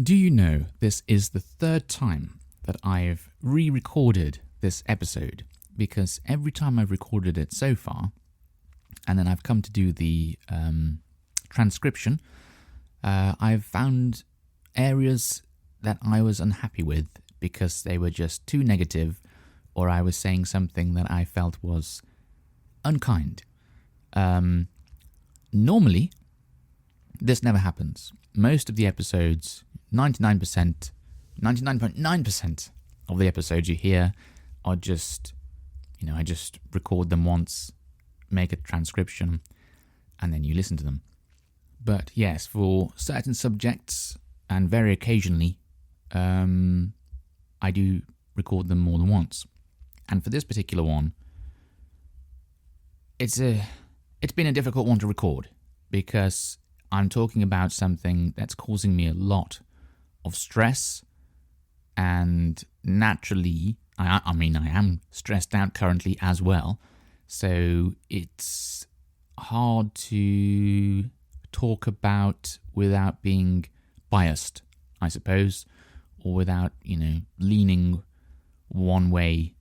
Do you know this is the third time that I've re-recorded this episode? Because every time I've recorded it so far, and then I've come to do the transcription, I've found areas that I was unhappy with because they were just too negative, or I was saying something that I felt was unkind. Normally, this never happens. Most of the episodes, 99.9% of the episodes you hear are just, I just record them once, make a transcription, and then you listen to them. But yes, for certain subjects, and very occasionally, I do record them more than once. And for this particular one, it's been a difficult one to record because I'm talking about something that's causing me a lot of stress, and naturally, I am stressed out currently as well, so it's hard to talk about without being biased, I suppose, or without, leaning one way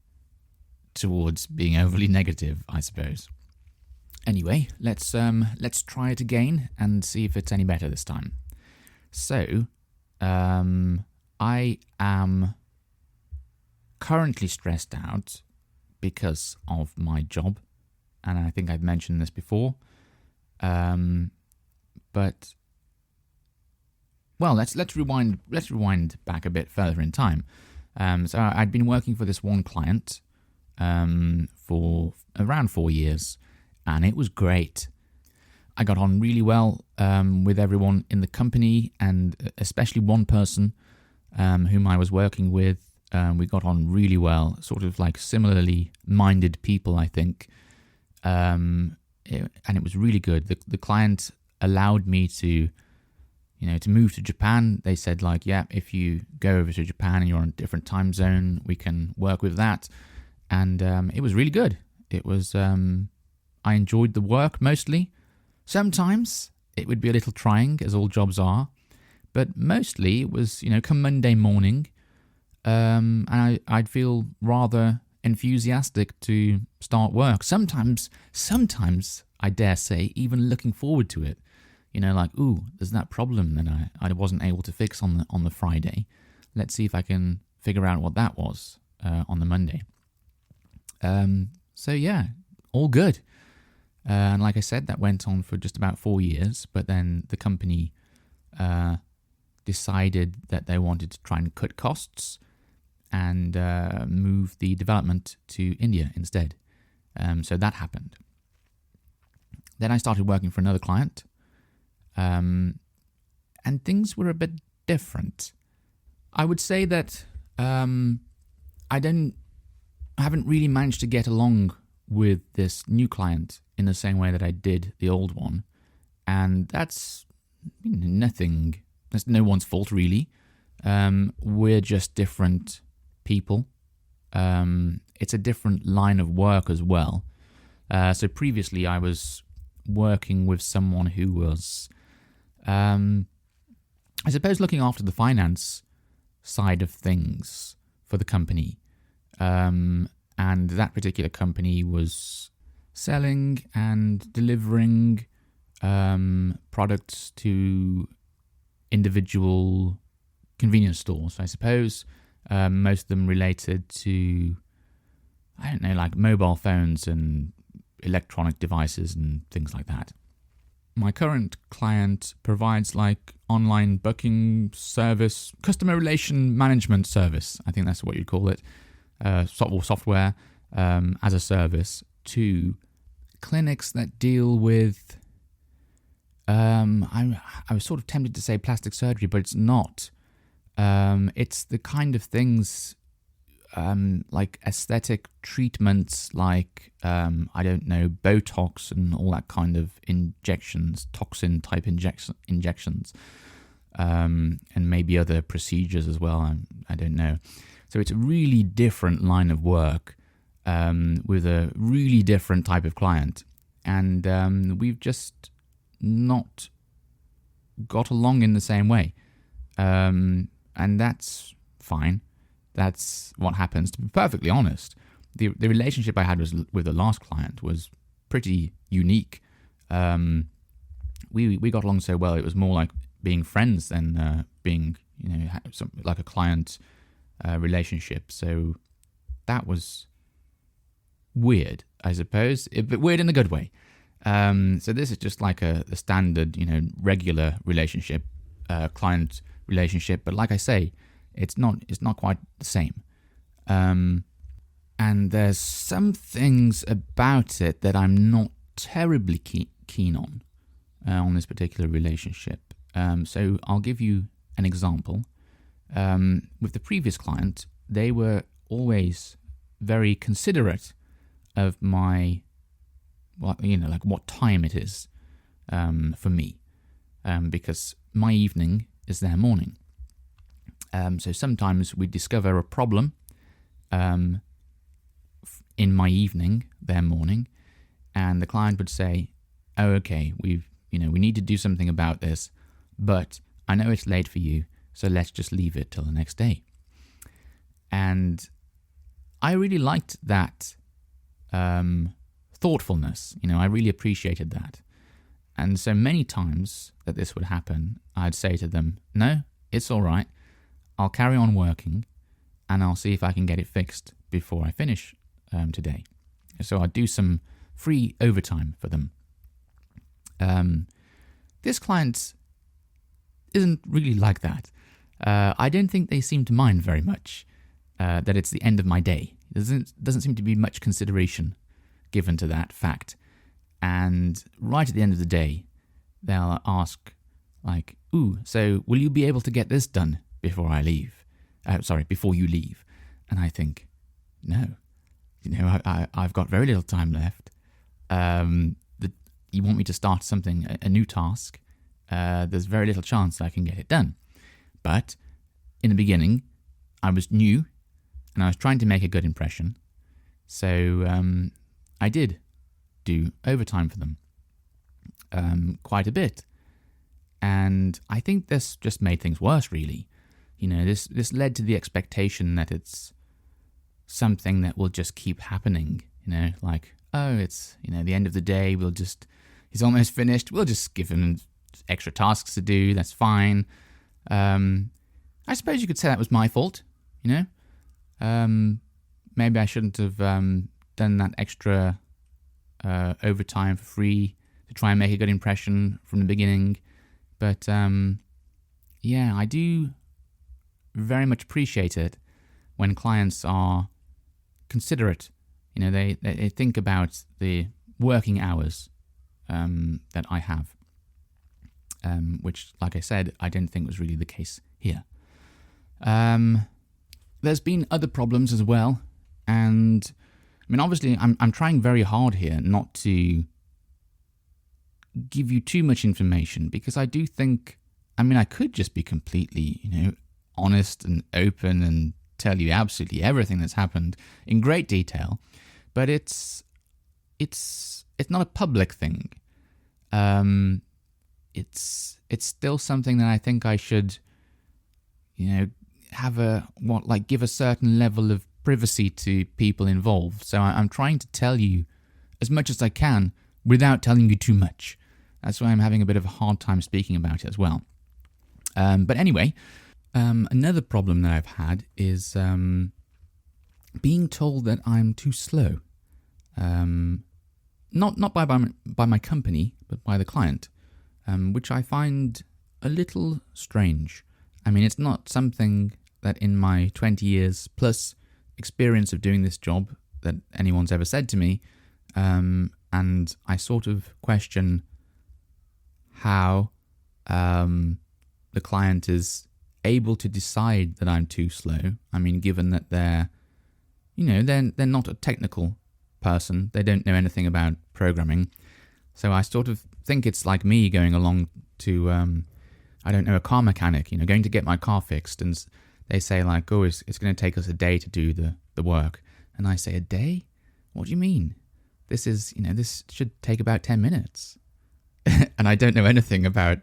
towards being overly negative, I suppose. Anyway, let's try it again and see if it's any better this time. So, I am currently stressed out because of my job, and I think I've mentioned this before. But let's rewind back a bit further in time. So I'd been working for this one client for around 4 years, and it was great. I got on really well with everyone in the company, and especially one person whom I was working with. We got on really well, sort of like similarly minded people, I think. And it was really good. The client allowed me to move to Japan. They said, if you go over to Japan and you're on a different time zone, we can work with that. And it was really good. It was, I enjoyed the work mostly. Sometimes it would be a little trying, as all jobs are. But mostly it was, come Monday morning, and I'd feel rather enthusiastic to start work. Sometimes, I dare say, even looking forward to it. There's that problem that I wasn't able to fix on the Friday. Let's see if I can figure out what that was on the Monday. So yeah, all good. And like I said, that went on for just about 4 years. But then the company decided that they wanted to try and cut costs and move the development to India instead. So that happened. Then I started working for another client. And things were a bit different. I would say that I haven't really managed to get along with this new client in the same way that I did the old one. And that's nothing. That's no one's fault, really. We're just different people. It's a different line of work as well. So previously I was working with someone who was, I suppose, looking after the finance side of things for the company. And that particular company was selling and delivering products to individual convenience stores, I suppose. Most of them related to, mobile phones and electronic devices and things like that. My current client provides online booking service, customer relation management service, I think that's what you'd call it, software as a service to clinics that deal with, I was sort of tempted to say plastic surgery, but it's not. It's the kind of things like aesthetic treatments, Botox and all that kind of injections, toxin type injections, and maybe other procedures as well. I don't know. So it's a really different line of work with a really different type of client, and we've just not got along in the same way. And that's fine. That's what happens. To be perfectly honest, the relationship I had with the last client was pretty unique. We got along so well. It was more like being friends than being, like a client relationship. So that was weird, I suppose, but weird in a good way. So this is just like the standard, regular relationship, client relationship. But like I say, it's not quite the same. And there's some things about it that I'm not terribly keen on this particular relationship. So I'll give you an example. With the previous client, they were always very considerate of my, like what time it is for me, because my evening is their morning. So sometimes we discover a problem in my evening, their morning, and the client would say, "Oh, okay, we need to do something about this, but I know it's late for you, so let's just leave it till the next day." And I really liked that thoughtfulness. I really appreciated that. And so many times that this would happen, I'd say to them, "No, it's all right. I'll carry on working, and I'll see if I can get it fixed before I finish today." So I'd do some free overtime for them. This client isn't really like that. I don't think they seem to mind very much that it's the end of my day. There doesn't seem to be much consideration given to that fact. And right at the end of the day, they'll ask, like, "Ooh, so will you be able to get this done before I leave? Before you leave?" And I think, no. I've got very little time left. You want me to start something, a new task. There's very little chance I can get it done. But in the beginning, I was new, and I was trying to make a good impression. So I did do overtime for them, quite a bit. And I think this just made things worse, really. This led to the expectation that it's something that will just keep happening. Like, oh, it's, the end of the day, he's almost finished. We'll just give him extra tasks to do. That's fine. I suppose you could say that was my fault, Maybe I shouldn't have done that extra overtime for free to try and make a good impression from the beginning. But yeah, I do very much appreciate it when clients are considerate. They think about the working hours that I have, which, like I said, I don't think was really the case here. There's been other problems as well, and obviously I'm trying very hard here not to give you too much information, because I do think, I could just be completely, honest and open and tell you absolutely everything that's happened in great detail, but it's not a public thing. It's still something that I think I should, give a certain level of privacy to people involved. So I'm trying to tell you as much as I can without telling you too much. That's why I'm having a bit of a hard time speaking about it as well. But anyway, another problem that I've had is being told that I'm too slow. Not by my company, but by the client, which I find a little strange. It's not something that in my 20 years plus experience of doing this job that anyone's ever said to me, and I sort of question how the client is able to decide that I'm too slow. Given that they're not a technical person, they don't know anything about programming. So I sort of think it's like me going along to, a car mechanic, going to get my car fixed, and they say like, "Oh, it's going to take us a day to do the work." And I say, "A day? What do you mean? This should take about 10 minutes. And I don't know anything about,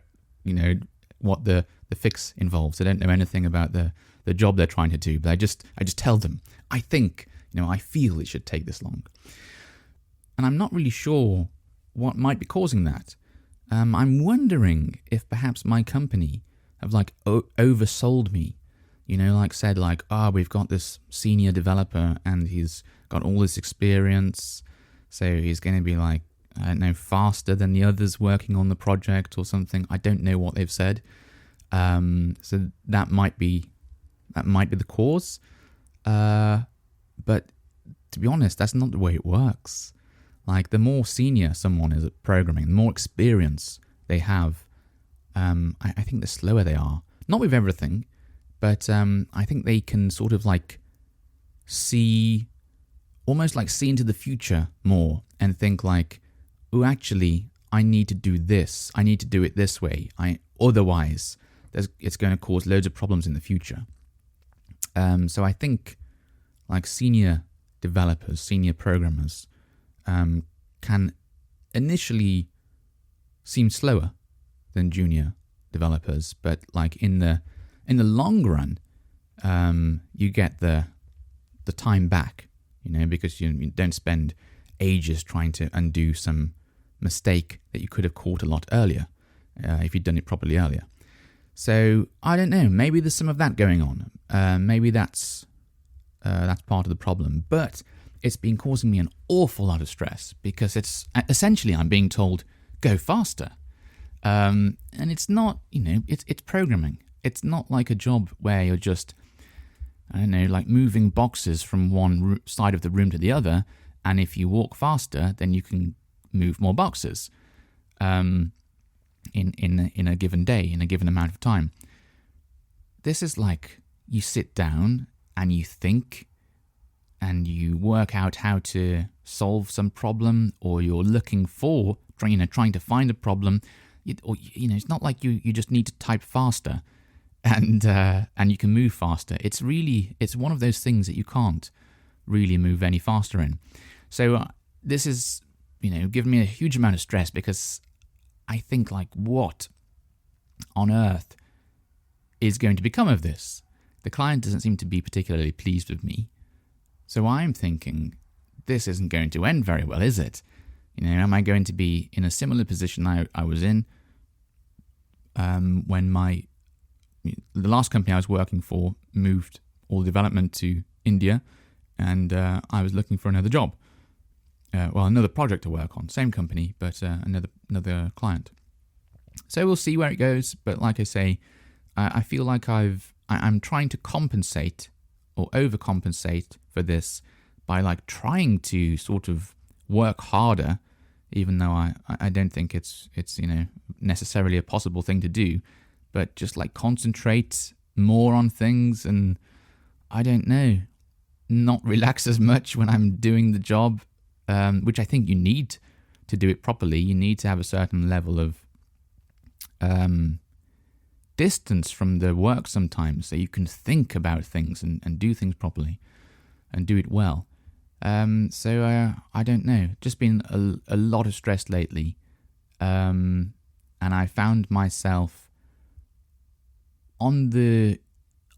what the fix involves. I don't know anything about the job they're trying to do, but I just tell them, I think, I feel it should take this long. And I'm not really sure what might be causing that. I'm wondering if perhaps my company have oversold me, said we've got this senior developer and he's got all this experience, so he's going to be faster than the others working on the project or something. I don't know what they've said. So that might be the cause. But to be honest, that's not the way it works. The more senior someone is at programming, the more experience they have, I think the slower they are. Not with everything, but I think they can sort of see into the future more and think oh, actually, I need to do this. I need to do it this way. Otherwise, it's going to cause loads of problems in the future. So I think senior developers, senior programmers, can initially seem slower than junior developers, but in the long run, you get the time back, because you don't spend ages trying to undo some mistake that you could have caught a lot earlier if you'd done it properly earlier. So I don't know. Maybe there's some of that going on. Maybe that's part of the problem, but it's been causing me an awful lot of stress because it's essentially I'm being told go faster, and it's not. It's programming. It's not like a job where you're just moving boxes from one side of the room to the other, and if you walk faster, then you can move more boxes in a given day, in a given amount of time. This is you sit down and you think and you work out how to solve some problem, or you're looking for, trying to find a problem. It's not like you just need to type faster and you can move faster. It's one of those things that you can't really move any faster in. So this is, given me a huge amount of stress because I think what on earth is going to become of this? The client doesn't seem to be particularly pleased with me. So I'm thinking, this isn't going to end very well, is it? Am I going to be in a similar position I was in when the last company I was working for moved all the development to India, and I was looking for another job. Another project to work on, same company, but another client. So we'll see where it goes. But like I say, I feel like I'm trying to compensate or overcompensate for this by trying to sort of work harder, even though I don't think it's necessarily a possible thing to do, but just concentrate more on things and I don't know, not relax as much when I'm doing the job, which I think you need to do it properly. You need to have a certain level of distance from the work sometimes so you can think about things and do things properly and do it well. So I don't know, just been a lot of stress lately, and I found myself on the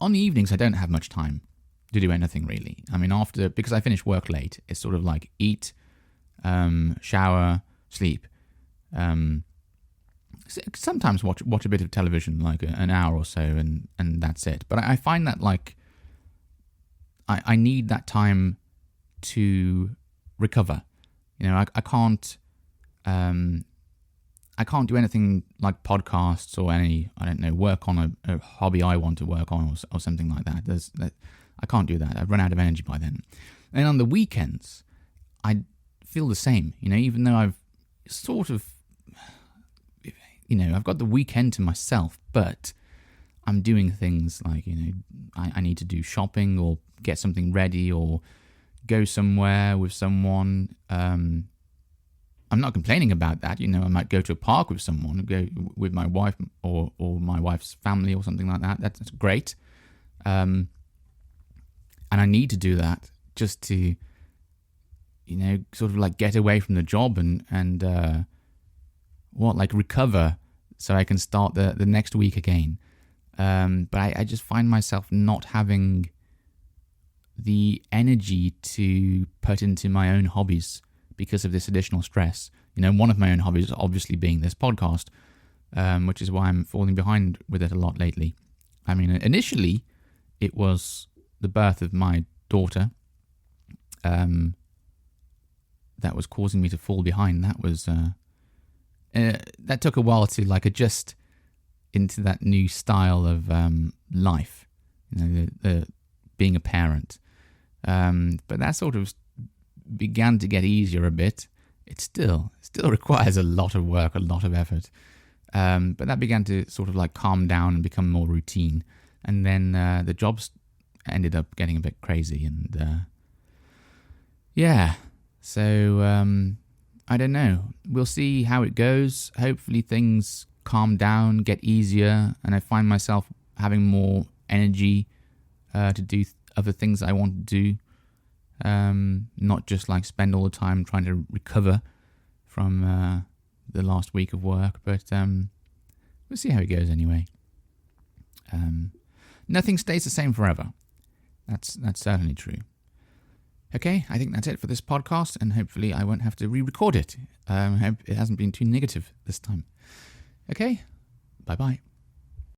evenings I don't have much time to do anything really. I mean, because I finish work late, it's sort of eat, shower, sleep, sometimes watch a bit of television, an hour or so, and that's it. But I find that I need that time to recover. I can't do anything like podcasts or work on a hobby I want to work on or something like that. I can't do that. I've run out of energy by then. And on the weekends, I feel the same. Even though I've sort of, I've got the weekend to myself, but I'm doing things I need to do shopping or get something ready or go somewhere with someone. I'm not complaining about that. I might go to a park with someone, go with my wife or my wife's family or something like that. That's great. And I need to do that just to, sort of get away from the job and recover so I can start the next week again. But I just find myself not having the energy to put into my own hobbies because of this additional stress. One of my own hobbies obviously being this podcast, which is why I'm falling behind with it a lot lately. I mean, initially, it was the birth of my daughter that was causing me to fall behind. That was that took a while to adjust into that new style of life, the being a parent. But that sort of began to get easier a bit. It still requires a lot of work, a lot of effort. But that began to sort of calm down and become more routine. And then the jobs ended up getting a bit crazy. And so I don't know. We'll see how it goes. Hopefully things calm down, get easier, and I find myself having more energy to do other things I want to do. Not just spend all the time trying to recover from the last week of work, but we'll see how it goes anyway. Nothing stays the same forever. That's certainly true. Okay, I think that's it for this podcast, and hopefully I won't have to re-record it. I hope it hasn't been too negative this time. Okay, bye-bye.